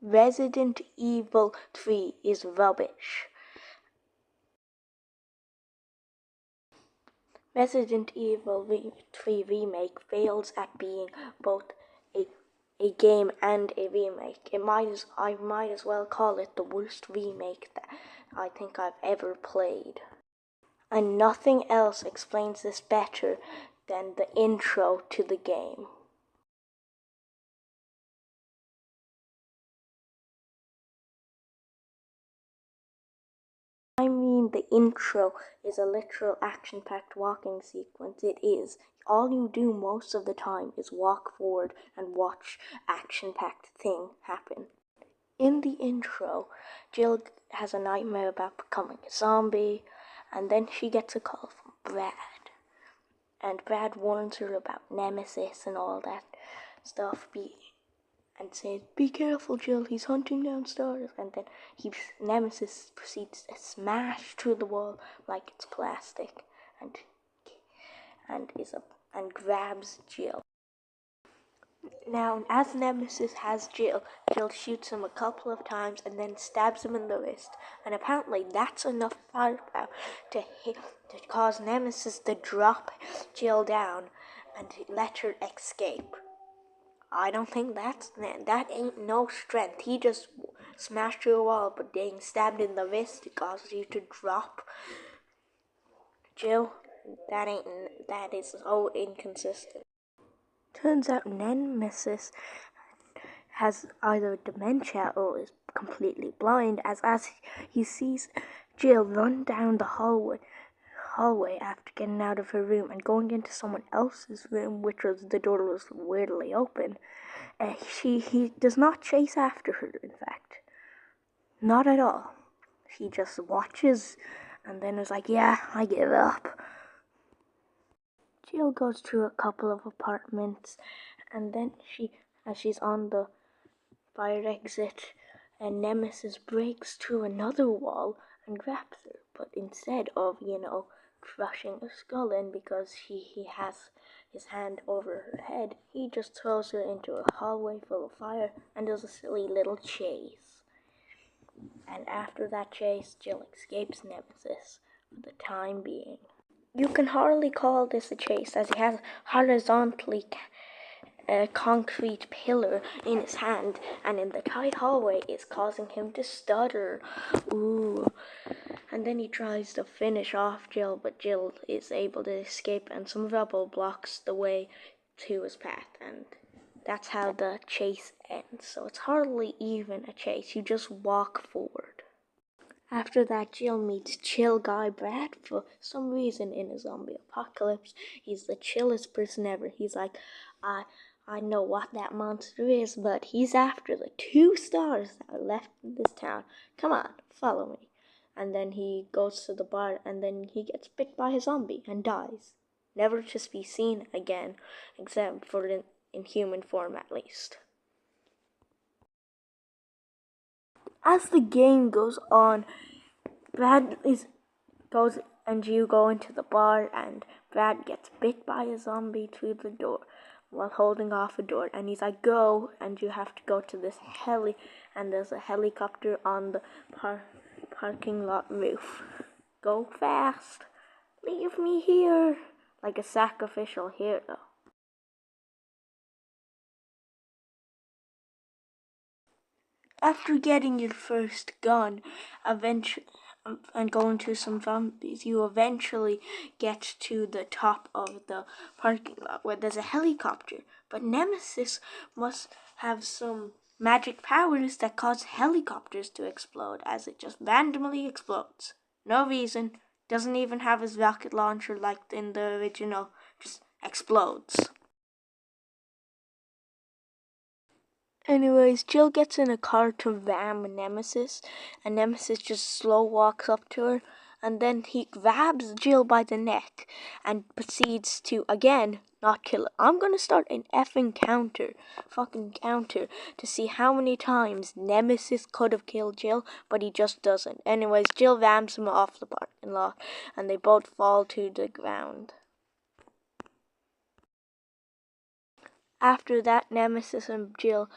Resident Evil 3 is rubbish. Resident Evil 3 Remake fails at being both a game and a remake. I might as well call it the worst remake that I think I've ever played. And nothing else explains this better than the intro to the game. I mean, the intro is a literal action-packed walking sequence. It is. All you do most of the time is walk forward and watch action-packed thing happen. In the intro, Jill has a nightmare about becoming a zombie, and then she gets a call from Brad. And Brad warns her about Nemesis and all that stuff. And says, "Be careful, Jill, he's hunting downstairs." And then Nemesis proceeds to smash through the wall like it's plastic and grabs Jill. Now, as Nemesis has Jill shoots him a couple of times and then stabs him in the wrist. And apparently that's enough firepower to cause Nemesis to drop Jill down and let her escape. I don't think that ain't no strength. He just smashed through a wall, but getting stabbed in the wrist causes you to drop. Jill, that is so inconsistent. Turns out Nemesis has either dementia or is completely blind, as he sees Jill run down the hallway after getting out of her room and going into someone else's room, the door was weirdly open. He does not chase after her, in fact. Not at all. He just watches and then is like, "Yeah, I give up." Jill goes through a couple of apartments and then as she's on the fire exit, and Nemesis breaks through another wall and grabs her. But instead of, crushing her skull in because he has his hand over her head, he just throws her into a hallway full of fire and does a silly little chase. And after that chase, Jill escapes Nemesis for the time being. You can hardly call this a chase, as he has horizontally a concrete pillar in his hand, and in the tight hallway is causing him to stutter. Ooh. And then he tries to finish off Jill, but Jill is able to escape, and some rubble blocks the way to his path, and that's how the chase ends. So it's hardly even a chase, you just walk forward. After that, Jill meets chill guy Brad for some reason in a zombie apocalypse. He's the chillest person ever. He's like, I know what that monster is, but he's after the 2 stars that are left in this town. Come on, follow me. And then he goes to the bar, and then he gets bit by a zombie and dies. Never to be seen again, except for in human form at least. As the game goes on, you go into the bar, and Brad gets bit by a zombie through the door while holding off a door, and he's like, "Go," and you have to go to this and there's a helicopter on the parking lot roof. Go fast, leave me here, like a sacrificial hero. After getting your first gun, and going through some zombies, you eventually get to the top of the parking lot where there's a helicopter. But Nemesis must have some magic powers that cause helicopters to explode, as it just randomly explodes. No reason. Doesn't even have his rocket launcher like in the original. Just explodes. Anyways, Jill gets in a car to ram Nemesis, and Nemesis just slow walks up to her, and then he grabs Jill by the neck and proceeds to, again, not kill her. I'm gonna start an fucking counter, to see how many times Nemesis could have killed Jill, but he just doesn't. Anyways, Jill rams him off the parking lot, and they both fall to the ground. After that, Nemesis and Jill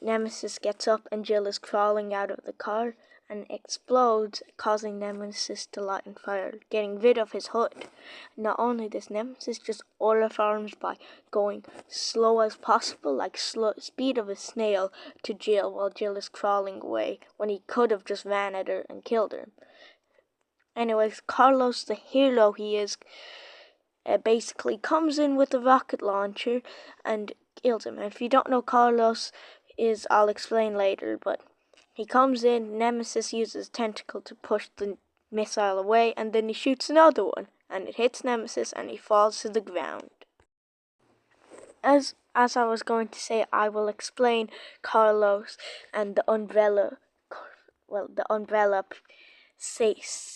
Nemesis gets up and Jill is crawling out of the car and explodes, causing Nemesis to light on fire, getting rid of his hood. Not only this, Nemesis just aura farms by going slow as possible, like speed of a snail, to Jill while Jill is crawling away, when he could have just ran at her and killed her. Anyways, Carlos, the hero he is, basically comes in with a rocket launcher and kills him. And if you don't know Carlos is, I'll explain later, but he comes in, Nemesis uses tentacle to push the missile away, and then he shoots another one, and it hits Nemesis and he falls to the ground. As I was going to say, I will explain Carlos and the Umbrella,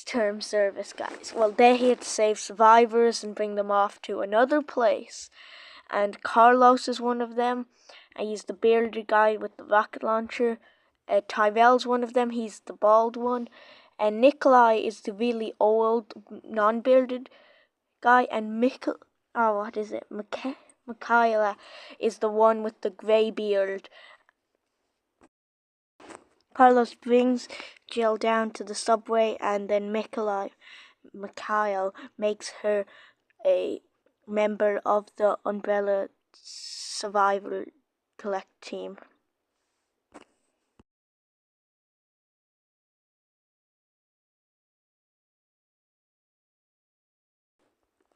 term service guys. Well, they're here to save survivors and bring them off to another place. And Carlos is one of them. And he's the bearded guy with the rocket launcher. Tyrell's one of them. He's the bald one. And Nikolai is the really old, non-bearded guy. And Michaela is the one with the grey beard. Carlos brings Jill down to the subway, and then Mikhail makes her a member of the Umbrella Survivor Collect team.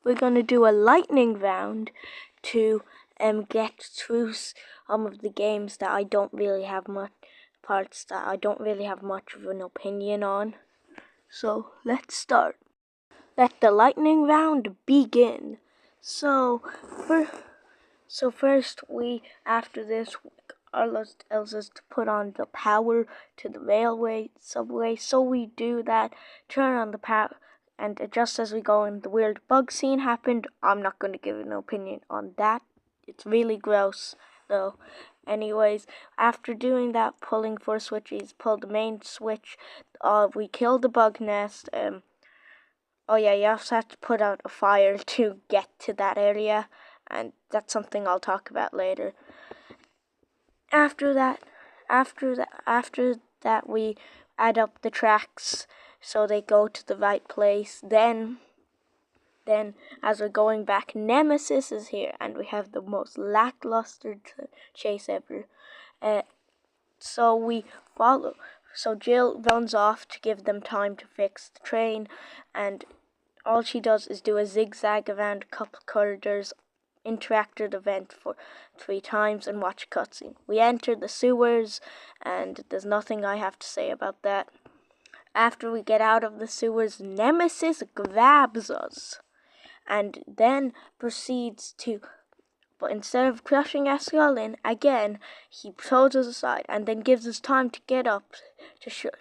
We're going to do a lightning round to get through some of the games that I don't really have much of an opinion on. So let's start. Let the lightning round begin. So first, after this, Carlos tells us to put on the power to the subway. So we do that, turn on the power, and just as we go in, the weird bug scene happened. I'm not going to give an opinion on that. It's really gross, though. Anyways, after doing that, pulling 4 switches, pull the main switch. We kill the bug nest. Oh yeah, you also have to put out a fire to get to that area, and that's something I'll talk about later. After that, we add up the tracks so they go to the right place. Then as we're going back, Nemesis is here, and we have the most lackluster chase ever. So we follow. So Jill runs off to give them time to fix the train, and all she does is do a zigzag around a couple corridors, interacted event for 3 times, and watch a cutscene. We enter the sewers, and there's nothing I have to say about that. After we get out of the sewers, Nemesis grabs us, and then proceeds to, but instead of crushing our skull in, again, he throws us aside, and then gives us time to get up to shoot,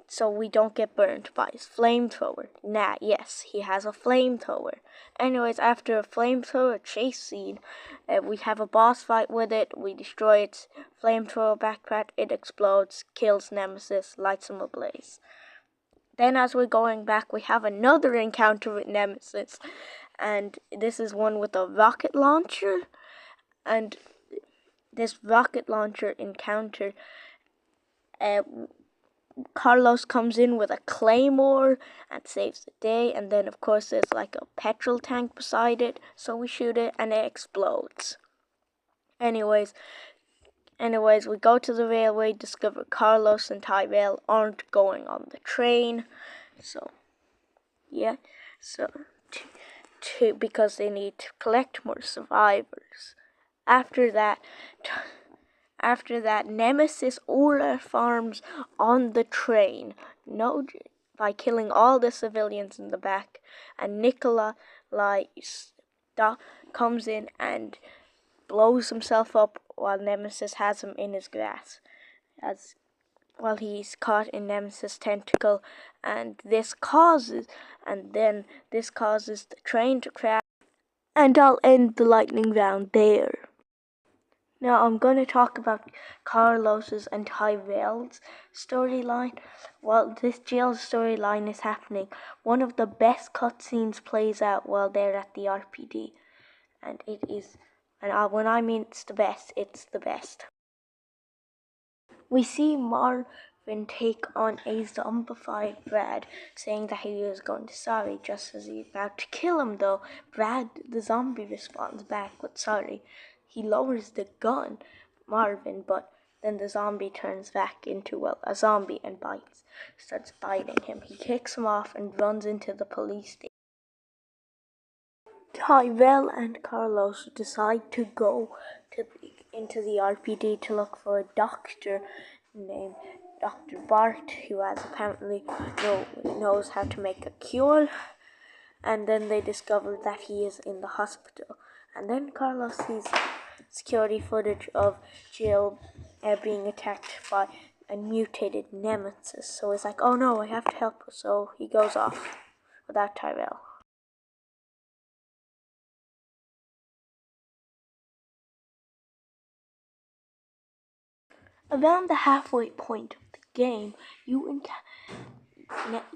so we don't get burned by his flamethrower. Yes, he has a flamethrower. Anyways, after a flamethrower chase scene, we have a boss fight with it. We destroy its flamethrower backpack. It explodes, kills Nemesis, lights him ablaze. Then as we're going back, we have another encounter with Nemesis. And this is one with a rocket launcher. And this rocket launcher encounter, Carlos comes in with a claymore and saves the day, and then of course there's like a petrol tank beside it, so we shoot it and it explodes. Anyways, we go to the railway, discover Carlos and Tyrell aren't going on the train, because they need to collect more survivors. After that, Nemesis aura farms on the train, by killing all the civilians in the back, and Nikolai comes in and blows himself up while Nemesis has him in his grasp, while he's caught in Nemesis' tentacle, and this causes the train to crash, and I'll end the lightning round there. Now I'm going to talk about Carlos's and Tyrell's storyline. While this Jill's storyline is happening, one of the best cutscenes plays out while they're at the RPD. And it is, when I mean it's the best, it's the best. We see Marvin take on a zombified Brad, saying that he is going to sorry. Just as he's about to kill him, though, Brad, the zombie, responds back with sorry. He lowers the gun, Marvin, but then the zombie turns back into, well, a zombie and starts biting him. He kicks him off and runs into the police station. Tyrell and Carlos decide to go into the RPD to look for a doctor named Dr. Bart, who has apparently knows how to make a cure. And then they discover that he is in the hospital. And then Carlos sees security footage of Jill being attacked by a mutated nemesis. So he's like, oh no, I have to help her. So he goes off without Tyrell. Around the halfway point of the game, you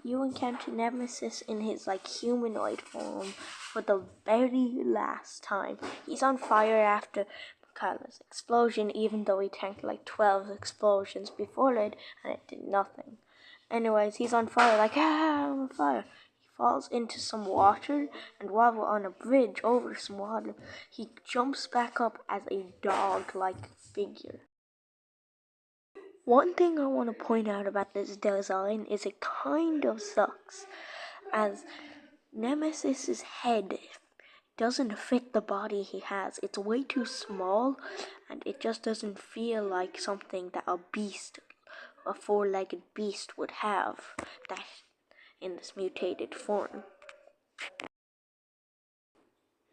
encounter Nemesis in his humanoid form for the very last time. He's on fire after Carlos' explosion, even though he tanked 12 explosions before it and it did nothing. Anyways, he's on fire, I'm on fire. He falls into some water, and while we're on a bridge over some water, he jumps back up as a dog-like figure. One thing I want to point out about this design is it kind of sucks, as Nemesis's head doesn't fit the body he has. It's way too small, and it just doesn't feel like something that a four-legged beast would have that in this mutated form.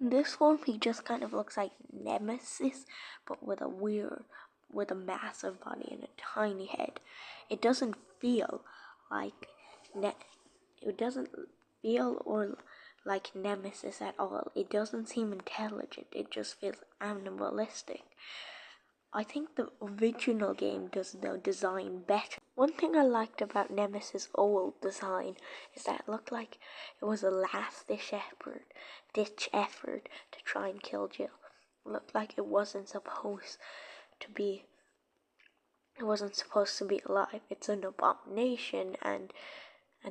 In this form, he just kind of looks like Nemesis, but with a massive body and a tiny head. It doesn't feel like like Nemesis at all. It doesn't seem intelligent. It just feels animalistic. I think the original game does the design better. One thing I liked about Nemesis' old design is that it looked like it was a last-ditch effort to try and kill Jill. It looked like it wasn't supposed to be alive. It's an abomination, and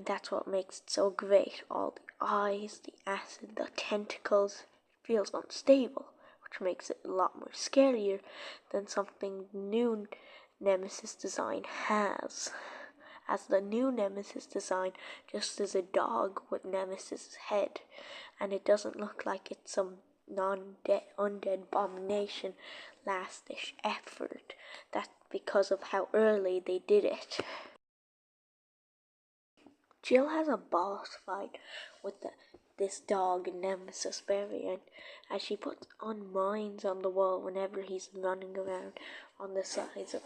that's what makes it so great. All the eyes, the acid, the tentacles, it feels unstable, which makes it a lot more scarier than something new Nemesis design has. As the new Nemesis design just is a dog with Nemesis' head, and it doesn't look like it's some undead abomination last-ditch effort. That's because of how early they did it. Jill has a boss fight with this dog Nemesis variant, as she puts on mines on the wall whenever he's running around on the sides of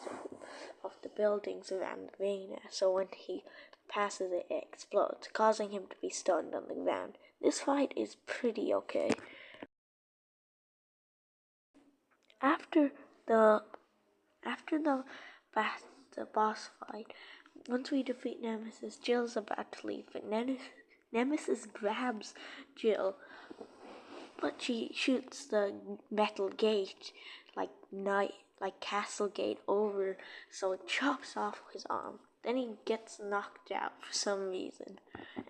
the buildings around the arena. So when he passes it explodes, causing him to be stunned on the ground. This fight is pretty okay. After the boss fight, once we defeat Nemesis, Jill's about to leave, but Nemesis grabs Jill, but she shoots the metal gate like castle gate over, so it chops off his arm. Then he gets knocked out for some reason.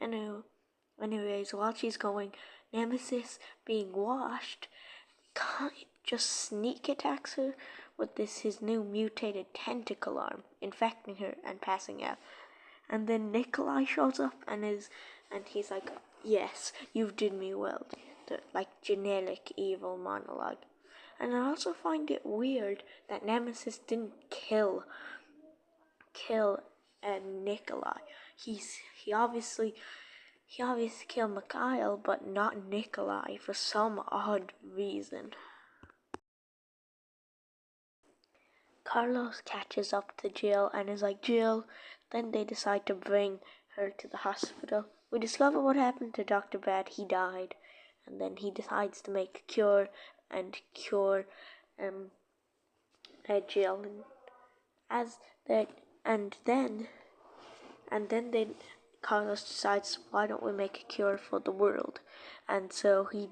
Anyways, while she's going, Nemesis, being washed, just sneak attacks her with his new mutated tentacle arm, infecting her and passing out. And then Nikolai shows up and he's like, yes, you've did me well. The generic evil monologue. And I also find it weird that Nemesis didn't kill Nikolai. He obviously killed Mikhail, but not Nikolai for some odd reason. Carlos catches up to Jill and is like, Jill. Then they decide to bring her to the hospital. We discover what happened to Dr. Brad. He died. And then he decides to make a cure Jill. And then Carlos decides, why don't we make a cure for the world? And so he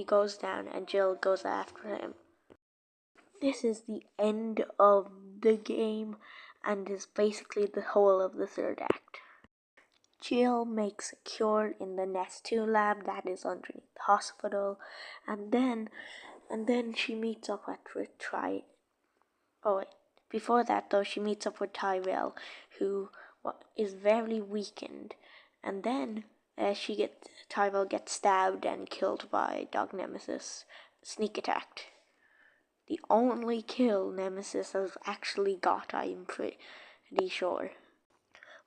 goes down and Jill goes after him. This is the end of the game, and is basically the whole of the third act. Jill makes a cure in the Nest 2 lab that is underneath the hospital, and then she meets up with Oh, wait. Before that, though, she meets up with Tyrell, who is very weakened, and then Tyrell gets stabbed and killed by Dog Nemesis, sneak attacked. The only kill Nemesis has actually got, I'm pretty sure.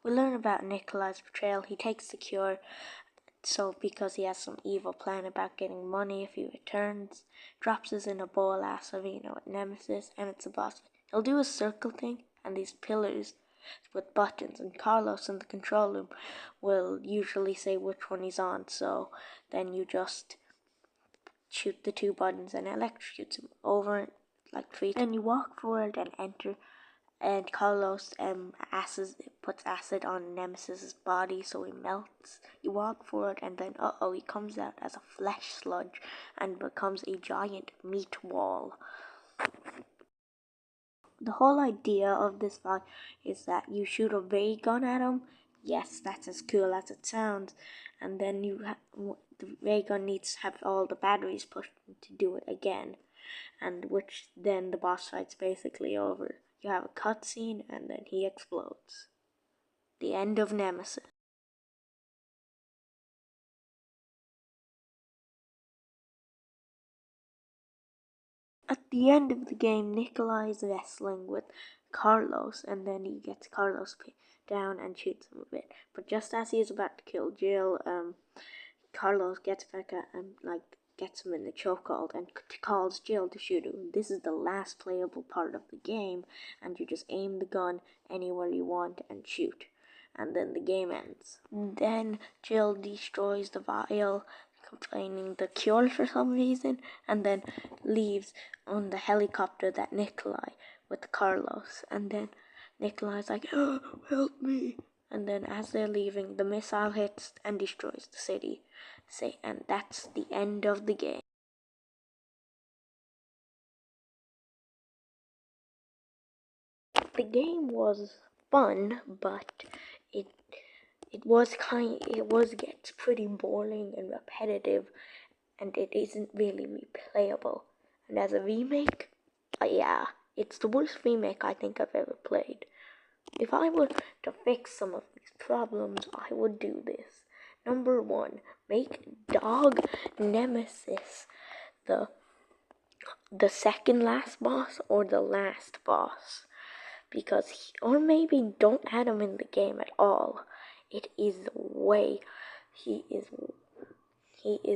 We learn about Nikolai's betrayal. He takes the cure, because he has some evil plan about getting money if he returns, drops us in a ball-ass arena with Nemesis, and it's a boss. He'll do a circle thing, and these pillars with buttons, and Carlos in the control room will usually say which one he's on, so then you just shoot the two buttons and electrocutes him over like 3 times. Then you walk forward and enter, and Carlos puts acid on Nemesis's body so he melts. You walk forward and then he comes out as a flesh sludge and becomes a giant meat wall. The whole idea of this fight is that you shoot a ray gun at him. Yes, that's as cool as it sounds. And then the ray gun needs to have all the batteries pushed to do it again. And which then the boss fight's basically over. You have a cutscene and then he explodes. The end of Nemesis. At the end of the game, Nikolai is wrestling with Carlos, and then he gets Carlos down and shoots him a bit. But just as he is about to kill Jill, Carlos gets back at him, gets him in the chokehold and calls Jill to shoot him. This is the last playable part of the game, and you just aim the gun anywhere you want and shoot. And then the game ends. Then Jill destroys the vial, complaining the cure for some reason, and then leaves on the helicopter that Nikolai with Carlos. And then Nikolai's like, "Oh, help me!" And then as they're leaving, the missile hits and destroys the city. And that's the end of the game. The game was fun, but it gets pretty boring and repetitive, and it isn't really replayable. And as a remake, yeah, it's the worst remake I think I've ever played. If I were to fix some of these problems, I would do this. Number 1, make Dog Nemesis the second last boss or the last boss. Or maybe don't add him in the game at all. It is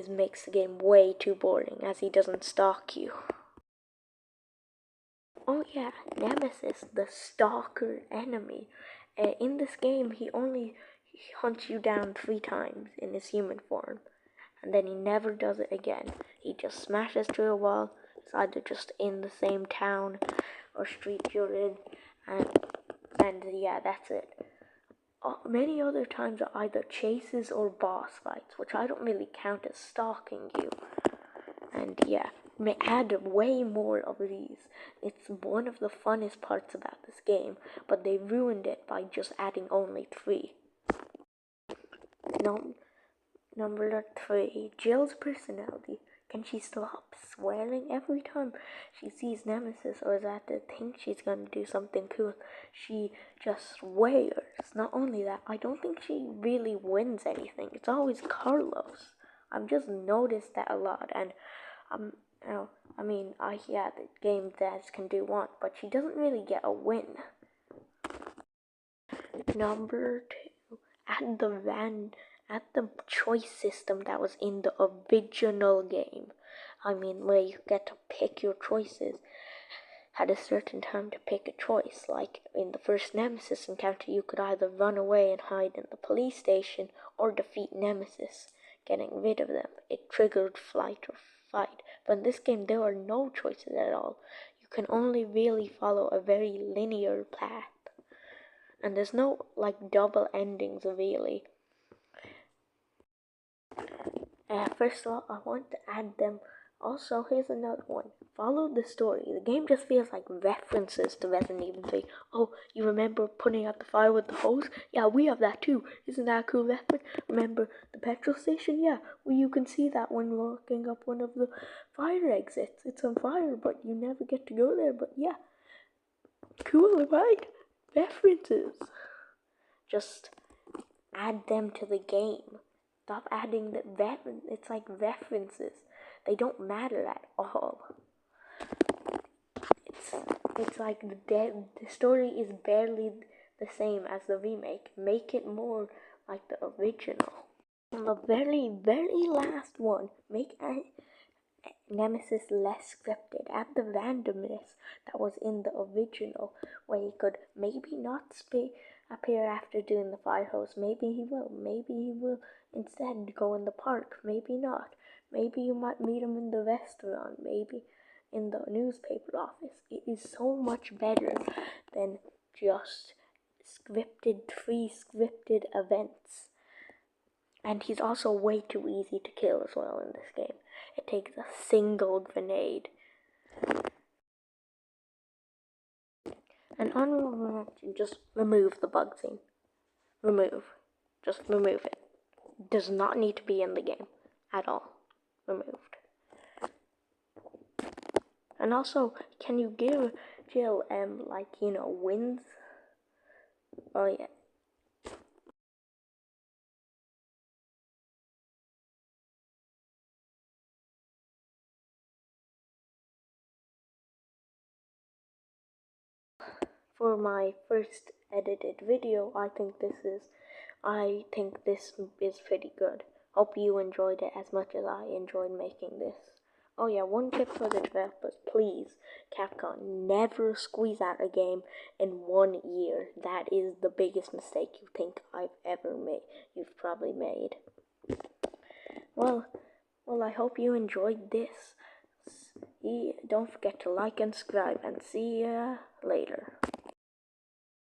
makes the game way too boring as he doesn't stalk you. Oh yeah, Nemesis, the stalker enemy. In this game, he hunts you down 3 times in his human form, and then he never does it again. He just smashes through a wall. It's either just in the same town or street you're in, and yeah, that's it. Many other times are either chases or boss fights, which I don't really count as stalking you. And yeah, may add way more of these. It's one of the funnest parts about this game, but they ruined it by just adding only 3. Number 3, Jill's personality. Can she stop swearing every time she sees Nemesis, or is that to think she's gonna do something cool? She just swears. Not only that, I don't think she really wins anything. It's always Carlos. I've just noticed that a lot, and the game devs can do one, but she doesn't really get a win. Number 2, add the choice system that was in the original game. Where you get to pick your choices at a certain time to pick a choice. Like in the first Nemesis encounter, you could either run away and hide in the police station or defeat Nemesis, getting rid of them. It triggered flight or fight. But in this game, there are no choices at all. You can only really follow a very linear path. And there's no double endings really. First of all, I want to add them Also, here's another one. Follow the story. The game just feels like references to Resident Evil 3. Oh, you remember putting out the fire with the hose? Yeah, we have that too. Isn't that a cool reference? Remember the petrol station? Yeah, well, you can see that when walking up one of the fire exits. It's on fire, but you never get to go there. But yeah, cool, right? References. Just add them to the game. Stop adding the it's like references. They don't matter at all. It's like the story is barely the same as the remake. Make it more like the original. And the very last one, make Nemesis less scripted. Add the randomness that was in the original, where he could maybe not appear after doing the fire hose. Maybe he will. Maybe he will instead go in the park. Maybe not. Maybe you might meet him in the restaurant. Maybe in the newspaper office. It is so much better than just pre-scripted events. And he's also way too easy to kill as well in this game. It takes a single grenade. An honorable mention, just remove the bug scene. Just remove it. Does not need to be in the game at all. Removed. And also, can you give Jill, wins? Oh yeah. For my first edited video, I think this is pretty good. Hope you enjoyed it as much as I enjoyed making this. Oh yeah, one tip for the developers, please, Capcom, never squeeze out a game in 1 year. That is the biggest mistake you think you've probably made. Well, I hope you enjoyed this. Don't forget to like and subscribe, and see ya later.